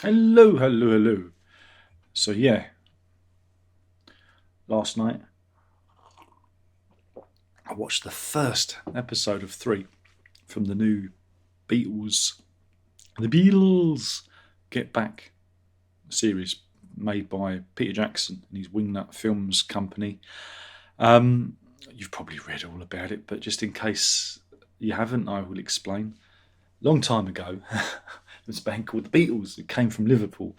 Hello, hello, hello. So yeah, last night I watched the first episode of 3 from the new Beatles, the Beatles Get Back series made by Peter Jackson and his Wingnut Films company. Um, you've probably read all about it, but just in case you haven't, I will explain. Long time ago, there was a band called the Beatles. It came from Liverpool.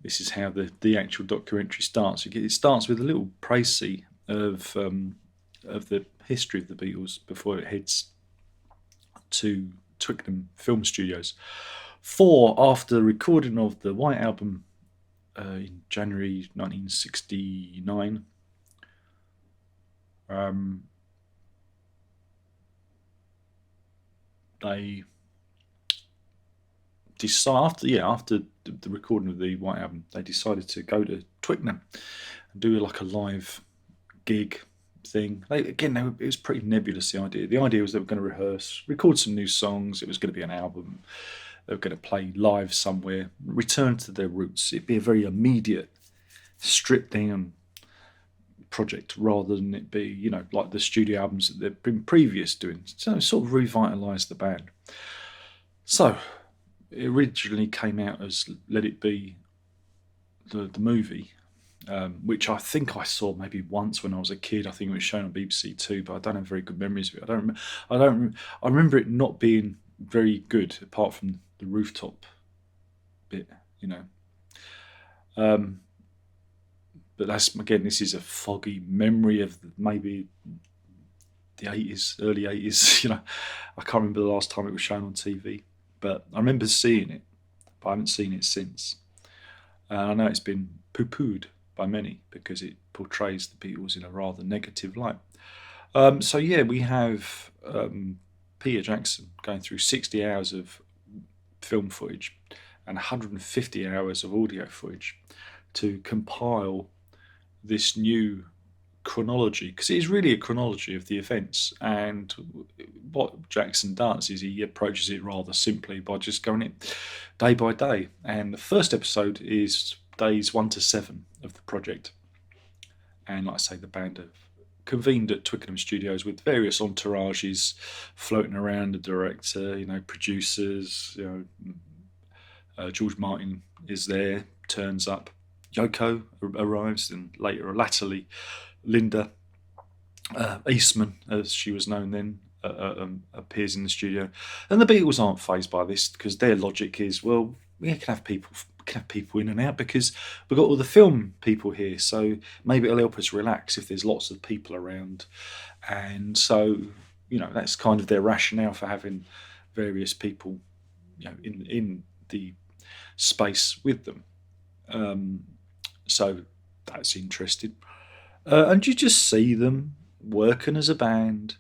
This is how the actual documentary starts. It starts with a little précis of the history of the Beatles before it heads to Twickenham Film Studios. After the recording of the White Album in January 1969, um, they decided after the recording of the White Album, they decided to go to Twickenham and do like a live gig thing. It was pretty nebulous. The idea was they were going to rehearse, record some new songs. It was going to be an album. They were going to play live somewhere, return to their roots. It'd be a very immediate, stripped down project rather than it be, like the studio albums that they've been previous doing. So it sort of revitalised the band. So it originally came out as Let It Be, the movie, which I think I saw maybe once when I was a kid. I think it was shown on BBC Two, but I don't have very good memories of it. I don't. I remember it not being very good, apart from the rooftop bit, you know. Um, but that's again, this is a foggy memory of maybe the 80s, early 80s. I can't remember the last time it was shown on TV, but I remember seeing it, but I haven't seen it since. And I know it's been poo-pooed by many because it portrays the Beatles in a rather negative light. So yeah, we have Peter Jackson going through 60 hours of film footage and 150 hours of audio footage to compile this new chronology, because it is really a chronology of the events. And what Jackson does is he approaches it rather simply by just going it day by day. And the first episode is days 1 to 7 of the project. And like I say, the band have convened at Twickenham Studios with various entourages floating around, the director, producers, George Martin is there, turns up. Yoko arrives, and latterly, Linda Eastman, as she was known then, appears in the studio. And the Beatles aren't phased by this because their logic is, well, we can have people in and out because we've got all the film people here, so maybe it'll help us relax if there's lots of people around. And so, that's kind of their rationale for having various people, in the space with them. So that's interesting. And you just see them working as a band,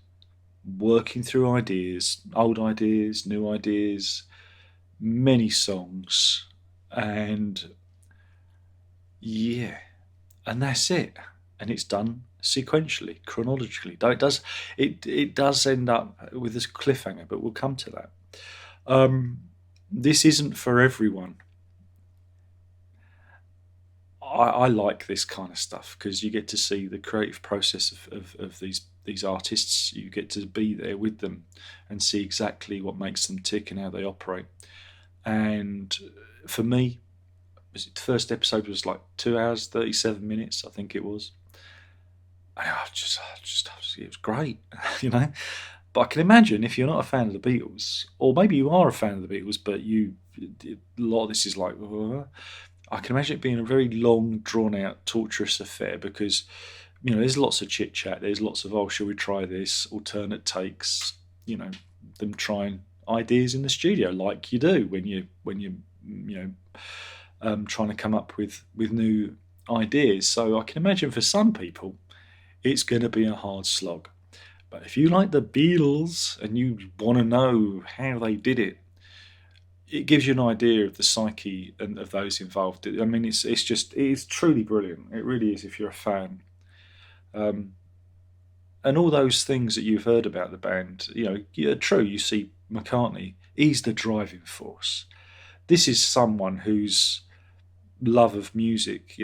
working through ideas, old ideas, new ideas, many songs, and yeah, and that's it. And it's done sequentially, chronologically. Though it does end up with this cliffhanger, but we'll come to that. This isn't for everyone. I like this kind of stuff because you get to see the creative process of these artists. You get to be there with them and see exactly what makes them tick and how they operate. And for me, the first episode was like 2 hours 37 minutes, I think it was. And it was great, you know. But I can imagine if you're not a fan of the Beatles, or maybe you are a fan of the Beatles, but a lot of this is like, I can imagine it being a very long, drawn out, torturous affair because, there's lots of chit chat. There's lots of, oh, shall we try this? Alternate takes, them trying ideas in the studio like you do when you trying to come up with new ideas. So I can imagine for some people, it's going to be a hard slog. But if you like the Beatles and you want to know how they did it, it gives you an idea of the psyche and of those involved. I mean, it's truly brilliant. It really is. If you're a fan, um, and all those things that you've heard about the band, yeah, true. You see McCartney, he's the driving force. This is someone whose love of music,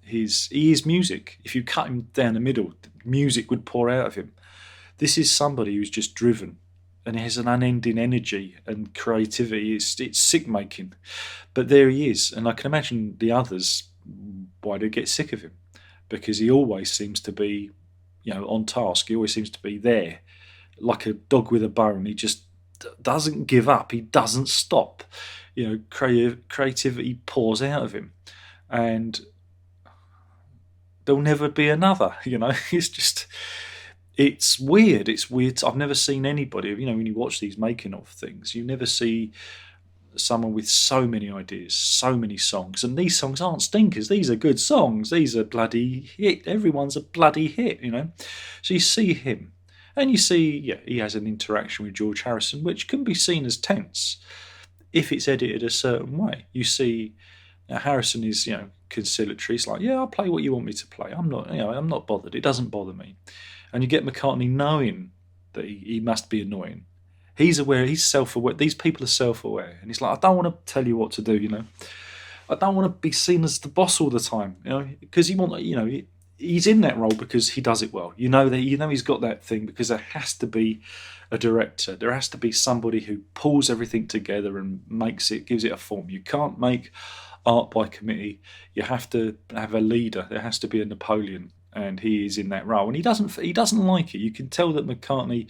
he is music. If you cut him down the middle, music would pour out of him. This is somebody who's just driven and has an unending energy and creativity. It's sick making. But there he is, and I can imagine the others why they get sick of him, because he always seems to be, on task. He always seems to be there, like a dog with a bone. He just doesn't give up. He doesn't stop. Creativity pours out of him, and there'll never be another. It's just, it's weird. It's weird. I've never seen anybody. When you watch these making of things, you never see someone with so many ideas, so many songs, and these songs aren't stinkers. These are good songs. These are bloody hit. Everyone's a bloody hit. So you see him, and you see, he has an interaction with George Harrison, which can be seen as tense if it's edited a certain way. You see, Harrison is, conciliatory. It's like, yeah, I'll play what you want me to play. I'm not bothered. It doesn't bother me. And you get McCartney knowing that he must be annoying. He's aware. He's self-aware. These people are self-aware, and he's like, I don't want to tell you what to do. I don't want to be seen as the boss all the time. Because he's in that role because he does it well. He's got that thing because there has to be a director. There has to be somebody who pulls everything together and gives it a form. You can't make art by committee. You have to have a leader. There has to be a Napoleon, and he is in that role. And he doesn't like it. You can tell that McCartney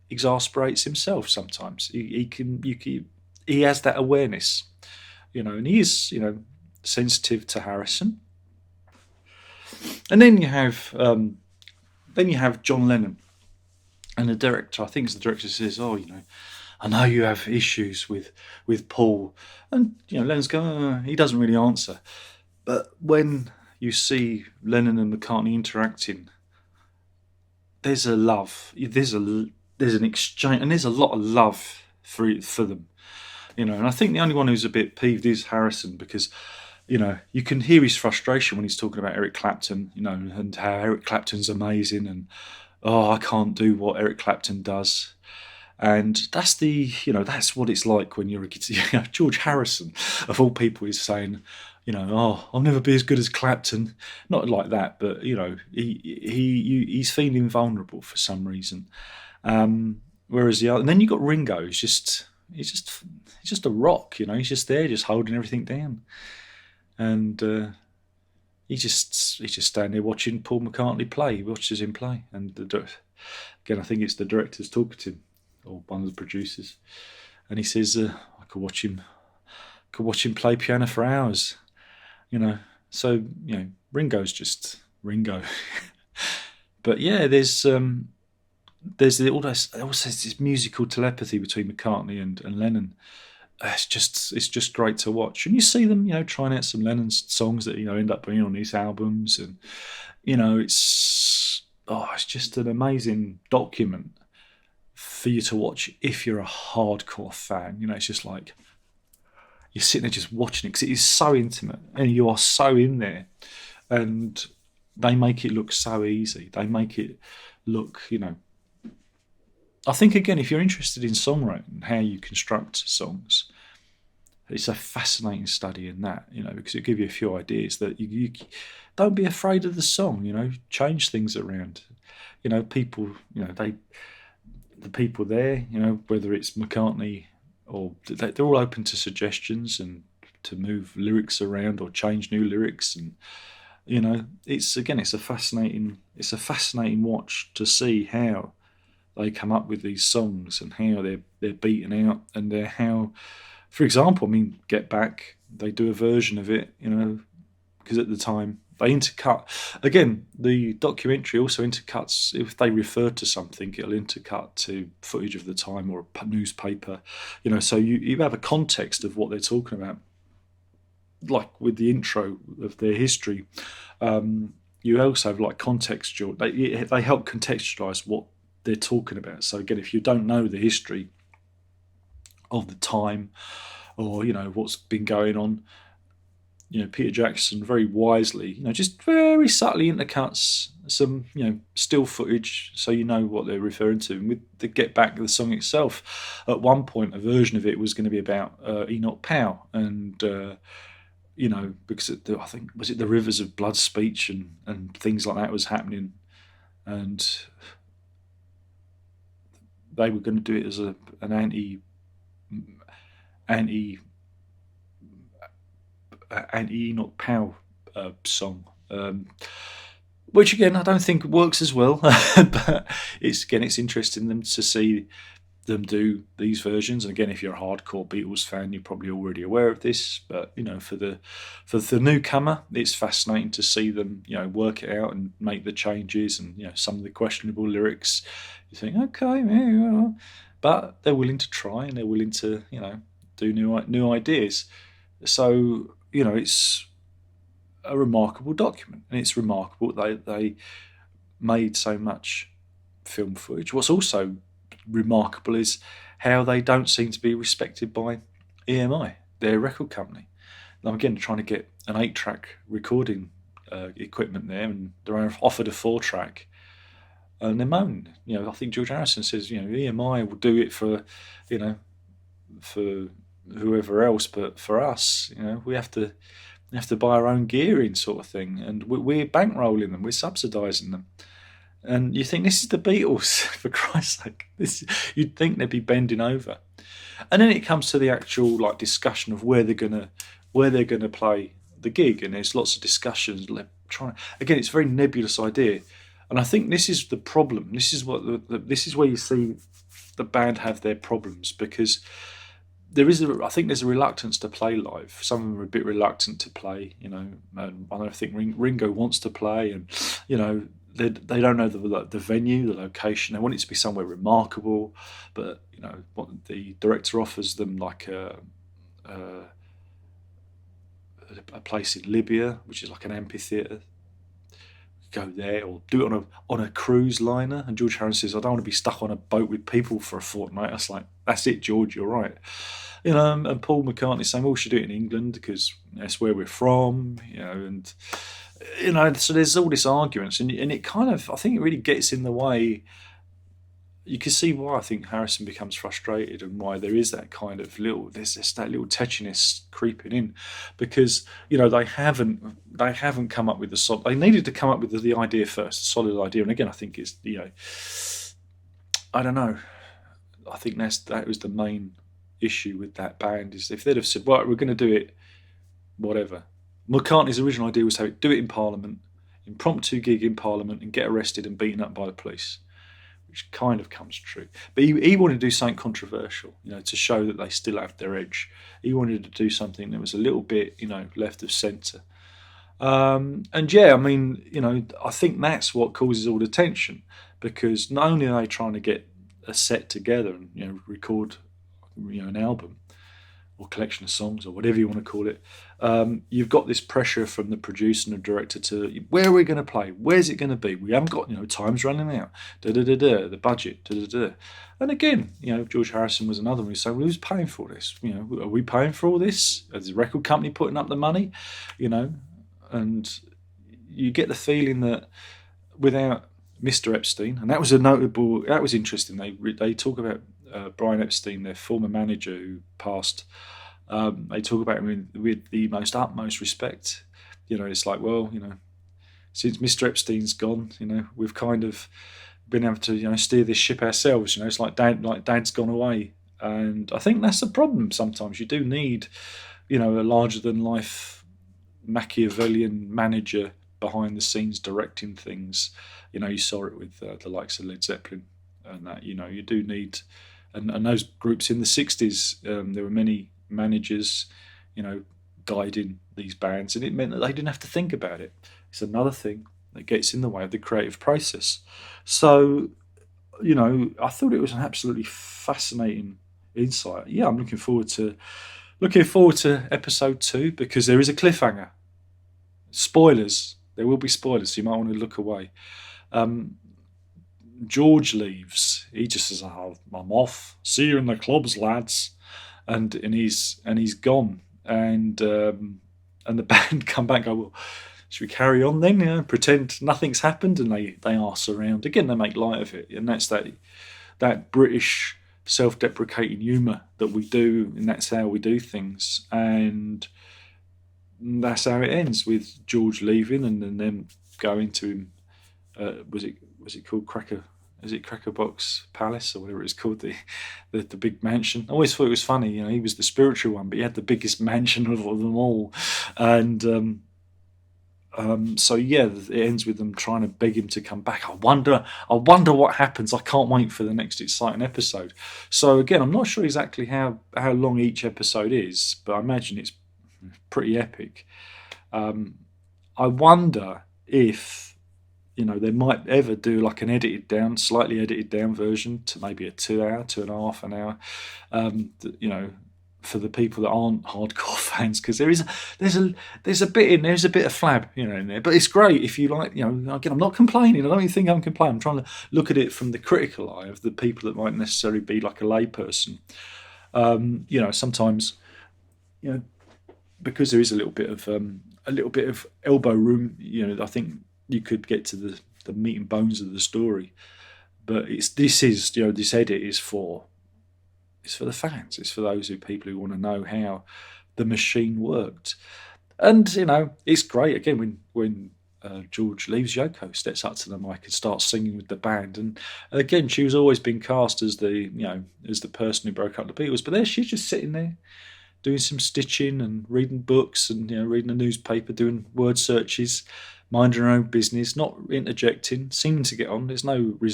exasperates himself sometimes. He has that awareness, and he is, sensitive to Harrison. And then you have John Lennon, and the director. I think the director says, "Oh, I know you have issues with Paul," and Lennon's going. He doesn't really answer. But when you see Lennon and McCartney interacting, there's a love. There's an exchange, and there's a lot of love for them. And I think the only one who's a bit peeved is Harrison, because you can hear his frustration when he's talking about Eric Clapton, and how Eric Clapton's amazing, and I can't do what Eric Clapton does. And that's that's what it's like when you're a kid. George Harrison, of all people, is saying, I'll never be as good as Clapton. Not like that, but he's feeling vulnerable for some reason. Whereas the other, and then you got Ringo, he's just a rock. He's just there, just holding everything down, and he's just standing there watching Paul McCartney play. He watches him play, and again, I think it's the director's talking to him, or one of the producers, and he says, "I could watch him play piano for hours." So Ringo's just Ringo. But yeah, there's also this musical telepathy between McCartney and Lennon. It's just great to watch, and you see them, trying out some Lennon songs that end up being on these albums, and it's just an amazing document for you to watch if you're a hardcore fan. It's just like you're sitting there just watching it because it is so intimate, and you are so in there, and they make it look so easy. They make it look, I think, again, if you're interested in songwriting, how you construct songs, it's a fascinating study in that, because it'll give you a few ideas that you don't be afraid of the song, change things around. People, the people there, whether it's McCartney or they're all open to suggestions and to move lyrics around or change new lyrics, and it's a fascinating watch to see how they come up with these songs and how they're beaten out, and how, for example, Get Back, they do a version of it, because at the time they intercut. Again, the documentary also intercuts, if they refer to something, it'll intercut to footage of the time or a newspaper, so you have a context of what they're talking about. Like with the intro of their history, you also have like contextual. They help contextualize what they're talking about. So again, if you don't know the history of the time, or what's been going on, Peter Jackson very wisely, just very subtly intercuts some, still footage, so you know what they're referring to. And with the Get Back, the song itself, at one point, a version of it was going to be about Enoch Powell, and because I think was it the Rivers of Blood speech and things like that was happening, and they were going to do it as an anti anti Enoch Powell song. Which again I don't think works as well, but it's interesting them to see them do these versions. And again, if you're a hardcore Beatles fan, you're probably already aware of this. But for the newcomer, it's fascinating to see them work it out and make the changes, and some of the questionable lyrics. You think, okay, yeah, but they're willing to try, and they're willing to do new ideas. So it's a remarkable document, and it's remarkable they made so much film footage. What's also remarkable is how they don't seem to be respected by EMI, their record company. Now again, trying to get an 8-track recording equipment there, and they're offered a 4-track, and they're moaning. I think George Harrison says, EMI will do it for whoever else, but for us, we have to buy our own gear in, sort of thing, and we're bankrolling them, we're subsidising them. And you think, this is the Beatles, for Christ's sake. You'd think they'd be bending over. And then it comes to the actual discussion of where they're gonna play the gig, and there's lots of discussions. Again, it's a very nebulous idea, and I think this is the problem. This is this is where you see the band have their problems, because I think there's a reluctance to play live. Some of them are a bit reluctant to play, and I think Ringo wants to play, and they don't know the venue, the location. They want it to be somewhere remarkable, but what the director offers them, like a place in Libya, which is like an amphitheatre. Go there, or do it on a cruise liner. And George Harrison says, I don't want to be stuck on a boat with people for a fortnight. That's like, that's it, George, you're right. And Paul McCartney saying, well, we should do it in England because that's where we're from, and so there's all this arguments, and it kind of, I think it really gets in the way. You can see why I think Harrison becomes frustrated, and why there is that kind of there's that little tetchiness creeping in, because they haven't come up with the solid. They needed to come up with the idea first, a solid idea. And again, I think it's I don't know. I think that was the main issue with that band, is if they'd have said, right, we're going to do it, whatever. McCartney's original idea was to do it in Parliament, impromptu gig in Parliament, and get arrested and beaten up by the police, which kind of comes true. But he wanted to do something controversial, to show that they still have their edge. He wanted to do something that was a little bit, left of centre. And yeah, I mean, I think that's what causes all the tension, because not only are they trying to get a set together and record, an album or collection of songs or whatever you want to call it, you've got this pressure from the producer and the director to, where are we going to play? Where's it going to be? We haven't got, time's running out. The budget. And again, George Harrison was another one who said, well, who's paying for this? Are we paying for all this? Is the record company putting up the money? And you get the feeling that without Mr. Epstein, and that was interesting. They talk about Brian Epstein, their former manager who passed. They talk about him with the utmost respect. It's like, well, since Mr. Epstein's gone, we've kind of been able to, steer this ship ourselves. It's like Dad's gone away, and I think that's the problem. Sometimes you do need, a larger than life Machiavellian manager behind the scenes directing things. You saw it with the likes of Led Zeppelin, and that you do need, and those groups in the 60s, there were many managers, guiding these bands, and it meant that they didn't have to think about it. It's another thing that gets in the way of the creative process. So, I thought it was an absolutely fascinating insight. Yeah, I'm looking forward to episode 2, because there is a cliffhanger. Spoilers. There will be spoilers, so you might want to look away. George leaves. He just says, I'm off. See you in the clubs, lads. And he's gone. And and the band come back and go, well, should we carry on then? Pretend nothing's happened, and they arse around again. They make light of it, and that's that British self-deprecating humour that we do, and that's how we do things. And that's how it ends, with George leaving and then them going to him. Was it called Cracker? Is it Cracker Box Palace or whatever it's called? The big mansion. I always thought it was funny. He was the spiritual one, but he had the biggest mansion of them all. And so yeah, it ends with them trying to beg him to come back. I wonder what happens. I can't wait for the next exciting episode. So again, I'm not sure exactly how long each episode is, but I imagine it's pretty epic. I wonder if they might ever do like an slightly edited down version to maybe a 2 hour, 2.5 an hour. For the people that aren't hardcore fans, because there's a bit in there's a bit of flab in there, but it's great if you like. Again, I'm not complaining. I don't even think I'm complaining. I'm trying to look at it from the critical eye of the people that might necessarily be like a layperson. Sometimes because there is a little bit of elbow room. I think you could get to the meat and bones of the story, but this edit is for. It's for the fans. It's for those people who want to know how the machine worked. And it's great again when George leaves. Yoko steps up to the mic and starts singing with the band. And again, she was always been cast as the person who broke up the Beatles. But there she's just sitting there doing some stitching and reading books and reading a newspaper, doing word searches, minding her own business, not interjecting, seeming to get on. There's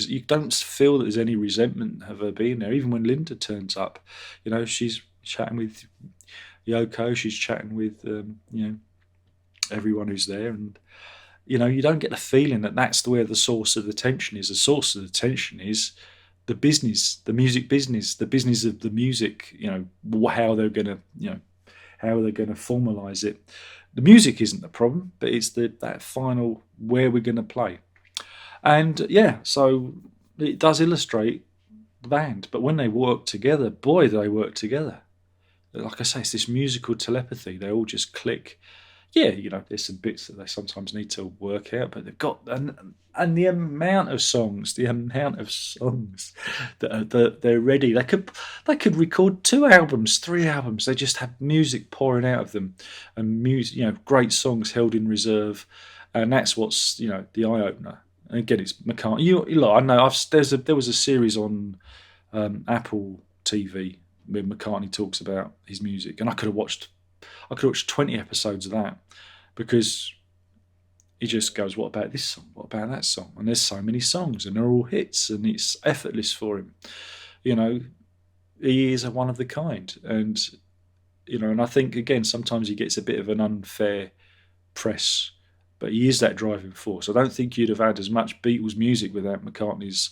you don't feel that there's any resentment of her being there. Even when Linda turns up, she's chatting with Yoko, she's chatting with everyone who's there, and you don't get the feeling that that's where the source of the tension is. The source of the tension is the business, the music business, the business of the music. How they're going to formalize it. The music isn't the problem, but it's that final where we're going to play. And so it does illustrate the band. But when they work together, boy, do they work together. Like I say, it's this musical telepathy. They all just click. Yeah, there's some bits that they sometimes need to work out, but they've got and the amount of songs that they're ready. They could record 2 albums, 3 albums. They just have music pouring out of them, and music, great songs held in reserve, and that's what's the eye opener. And again, it's McCartney. I know there was a series on Apple TV where McCartney talks about his music, and I could have watched 20 episodes of that, because he just goes, what about this song? What about that song? And there's so many songs, and they're all hits, and it's effortless for him. He is one of the kind. And, and I think, again, sometimes he gets a bit of an unfair press, but he is that driving force. I don't think you'd have had as much Beatles music without McCartney's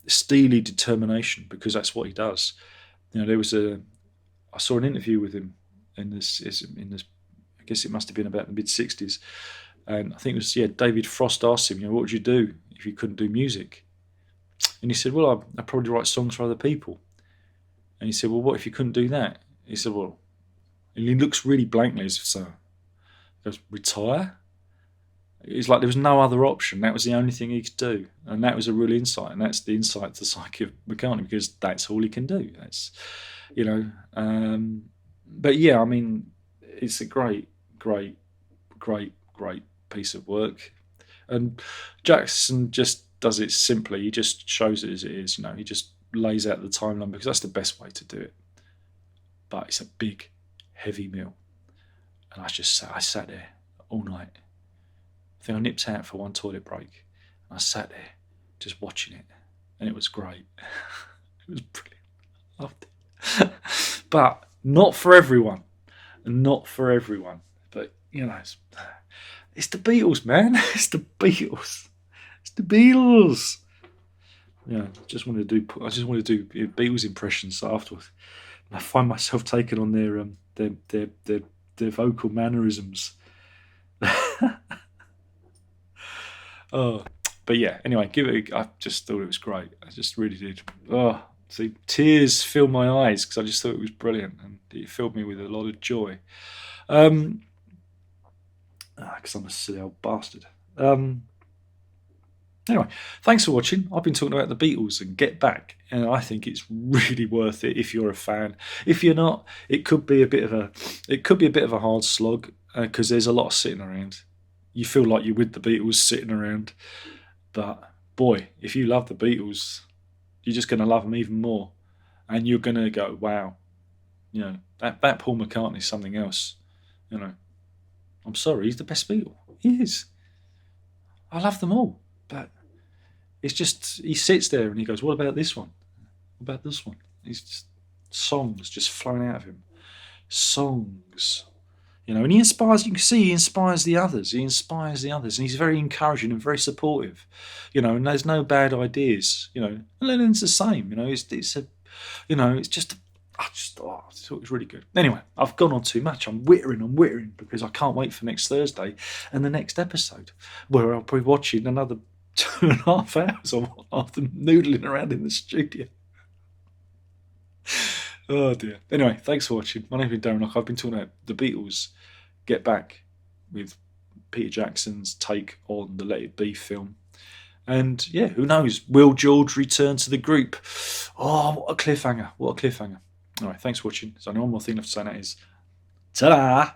steely determination, because that's what he does. I saw an interview with him in this, I guess it must have been about the mid-60s, and I think it was David Frost asked him, what would you do if you couldn't do music? And he said, well, I'd probably write songs for other people. And he said, well, what if you couldn't do that? He said, well, and he looks really blankly as if so. He goes, retire? It's like there was no other option. That was the only thing he could do, and that was a real insight, and that's the insight to the psyche of McCartney, because that's all he can do. That's but yeah, I mean, it's a great piece of work, and Jackson just does it simply. He just shows it as it is. He just lays out the timeline, because that's the best way to do it. But it's a big, heavy meal, and I sat there all night. I think I nipped out for one toilet break, and I sat there just watching it, and it was great. It was brilliant. Loved it. But not for everyone. But it's the Beatles, man. It's the Beatles. I just want to do Beatles impressions afterwards. And I find myself taking on their vocal mannerisms. Oh, but yeah. Anyway, I just thought it was great. I just really did. Oh, see, tears filled my eyes, because I just thought it was brilliant, and it filled me with a lot of joy. because I'm a silly old bastard. Anyway, thanks for watching. I've been talking about the Beatles and Get Back, and I think it's really worth it if you're a fan. If you're not, it could be a bit of a hard slog because there's a lot of sitting around. You feel like you're with the Beatles sitting around, but boy, if you love the Beatles, you're just going to love them even more, and you're going to go, wow, that Paul McCartney's something else. I'm sorry, he's the best Beatle. He is. I love them all. But it's just, he sits there and he goes, what about this one? What about this one? He's just, songs just flowing out of him. Songs. And he inspires, you can see he inspires the others. And he's very encouraging and very supportive. And there's no bad ideas. And Lennon's the same. It's just, I thought it was really good. Anyway, I've gone on too much. I'm wittering because I can't wait for next Thursday and the next episode where I'll be watching another 2.5 hours of them noodling around in the studio. Oh dear. Anyway, thanks for watching. My name is Darren Locke. I've been talking about the Beatles Get Back with Peter Jackson's take on the Let It Be film. And yeah, who knows? Will George return to the group? Oh, what a cliffhanger. What a cliffhanger. Alright, thanks for watching. So, one more thing left to say, that is ta-da!